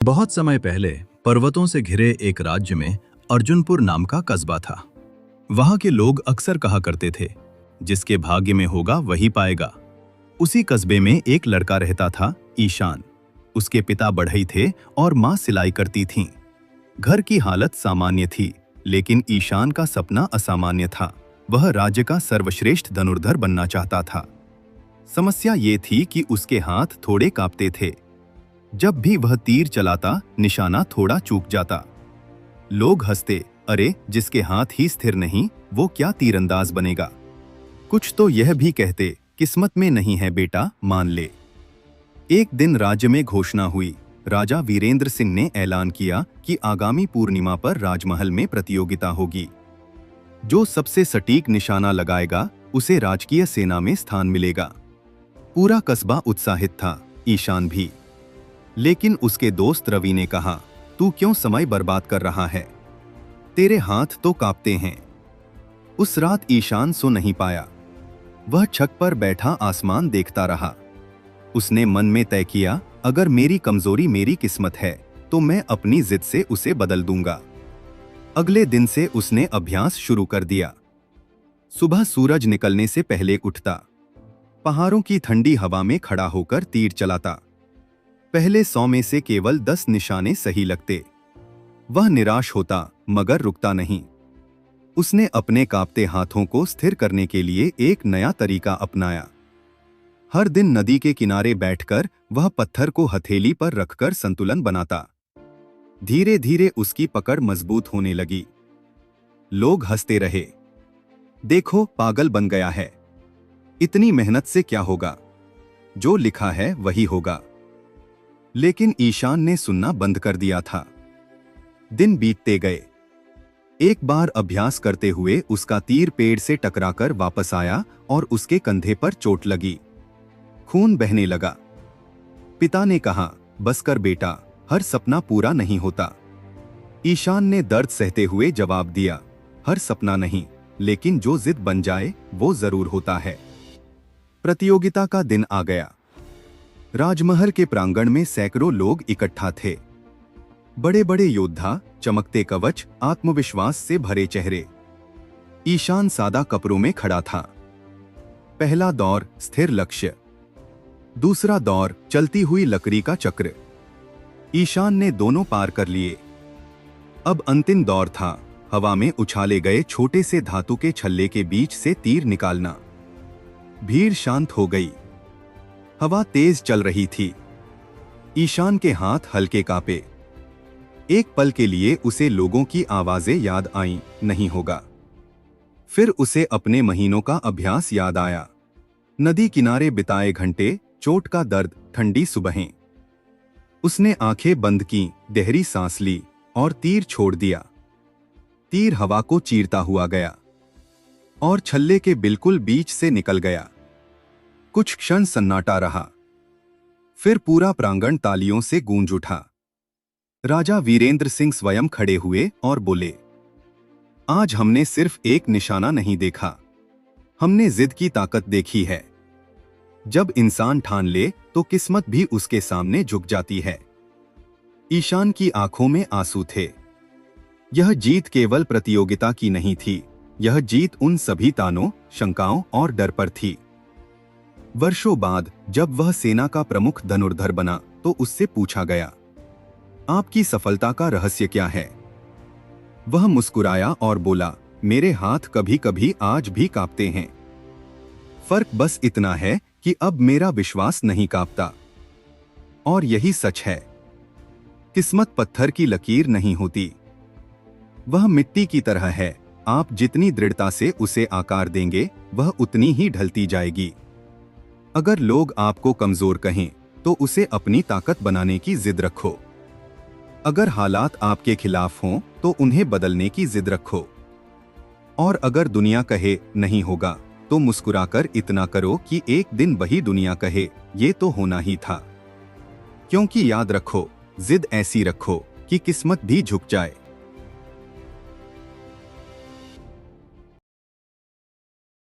बहुत समय पहले पर्वतों से घिरे एक राज्य में अर्जुनपुर नाम का कस्बा था। वहां के लोग अक्सर कहा करते थे, जिसके भाग्य में होगा वही पाएगा। उसी कस्बे में एक लड़का रहता था, ईशान। उसके पिता बढ़ई थे और माँ सिलाई करती थीं। घर की हालत सामान्य थी, लेकिन ईशान का सपना असामान्य था। वह राज्य का सर्वश्रेष्ठ धनुर्धर बनना चाहता था। समस्या ये थी कि उसके हाथ थोड़े कांपते थे। जब भी वह तीर चलाता, निशाना थोड़ा चूक जाता। लोग हंसते, अरे जिसके हाथ ही स्थिर नहीं, वो क्या तीरंदाज बनेगा। कुछ तो यह भी कहते, किस्मत में नहीं है बेटा, मान ले। एक दिन राज्य में घोषणा हुई। राजा वीरेंद्र सिंह ने ऐलान किया कि आगामी पूर्णिमा पर राजमहल में प्रतियोगिता होगी। जो सबसे सटीक निशाना लगाएगा, उसे राजकीय सेना में स्थान मिलेगा। पूरा कस्बा उत्साहित था, ईशान भी। लेकिन उसके दोस्त रवि ने कहा, तू क्यों समय बर्बाद कर रहा है? तेरे हाथ तो कांपते हैं। उस रात ईशान सो नहीं पाया। वह छत पर बैठा आसमान देखता रहा। उसने मन में तय किया, अगर मेरी कमजोरी मेरी किस्मत है, तो मैं अपनी जिद से उसे बदल दूंगा। अगले दिन से उसने अभ्यास शुरू कर दिया। सुबह सूरज निकलने से पहले उठता, पहाड़ों की ठंडी हवा में खड़ा होकर तीर चलाता। पहले 100 में से केवल 10 निशाने सही लगते। वह निराश होता, मगर रुकता नहीं। उसने अपने कांपते हाथों को स्थिर करने के लिए एक नया तरीका अपनाया। हर दिन नदी के किनारे बैठकर वह पत्थर को हथेली पर रखकर संतुलन बनाता। धीरे धीरे उसकी पकड़ मजबूत होने लगी। लोग हंसते रहे, देखो पागल बन गया है, इतनी मेहनत से क्या होगा, जो लिखा है वही होगा। लेकिन ईशान ने सुनना बंद कर दिया था। दिन बीतते गए। एक बार अभ्यास करते हुए उसका तीर पेड़ से टकराकर वापस आया और उसके कंधे पर चोट लगी। खून बहने लगा। पिता ने कहा, बस कर बेटा, हर सपना पूरा नहीं होता। ईशान ने दर्द सहते हुए जवाब दिया, हर सपना नहीं, लेकिन जो जिद बन जाए वो जरूर होता है। प्रतियोगिता का दिन आ गया। राजमहल के प्रांगण में सैकड़ों लोग इकट्ठा थे। बड़े बड़े योद्धा, चमकते कवच, आत्मविश्वास से भरे चेहरे। ईशान सादा कपड़ों में खड़ा था। पहला दौर, स्थिर लक्ष्य। दूसरा दौर, चलती हुई लकड़ी का चक्र। ईशान ने दोनों पार कर लिए। अब अंतिम दौर था, हवा में उछाले गए छोटे से धातु के छल्ले के बीच से तीर निकालना। भीड़ शांत हो गई। हवा तेज चल रही थी। ईशान के हाथ हल्के कांपे। एक पल के लिए उसे लोगों की आवाजें याद आईं, नहीं होगा। फिर उसे अपने महीनों का अभ्यास याद आया। नदी किनारे बिताए घंटे, चोट का दर्द, ठंडी सुबहें। उसने आंखें बंद की, गहरी सांस ली और तीर छोड़ दिया। तीर हवा को चीरता हुआ गया और छल्ले के बिल्कुल बीच से निकल गया। कुछ क्षण सन्नाटा रहा। फिर पूरा प्रांगण तालियों से गूंज उठा। राजा वीरेंद्र सिंह स्वयं खड़े हुए और बोले, आज हमने सिर्फ एक निशाना नहीं देखा, हमने जिद की ताकत देखी है। जब इंसान ठान ले तो किस्मत भी उसके सामने झुक जाती है। ईशान की आंखों में आंसू थे। यह जीत केवल प्रतियोगिता की नहीं थी, यह जीत उन सभी तानों, शंकाओं और डर पर थी। वर्षों बाद जब वह सेना का प्रमुख धनुर्धर बना, तो उससे पूछा गया, आपकी सफलता का रहस्य क्या है? वह मुस्कुराया और बोला, मेरे हाथ कभी कभी आज भी कांपते हैं। फर्क बस इतना है कि अब मेरा विश्वास नहीं कांपता। और यही सच है। किस्मत पत्थर की लकीर नहीं होती, वह मिट्टी की तरह है। आप जितनी दृढ़ता से उसे आकार देंगे, वह उतनी ही ढलती जाएगी। अगर लोग आपको कमजोर कहें, तो उसे अपनी ताकत बनाने की जिद रखो। अगर हालात आपके खिलाफ हों, तो उन्हें बदलने की जिद रखो। और अगर दुनिया कहे नहीं होगा, तो मुस्कुराकर इतना करो कि एक दिन वही दुनिया कहे, ये तो होना ही था। क्योंकि याद रखो, जिद ऐसी रखो कि किस्मत भी झुक जाए।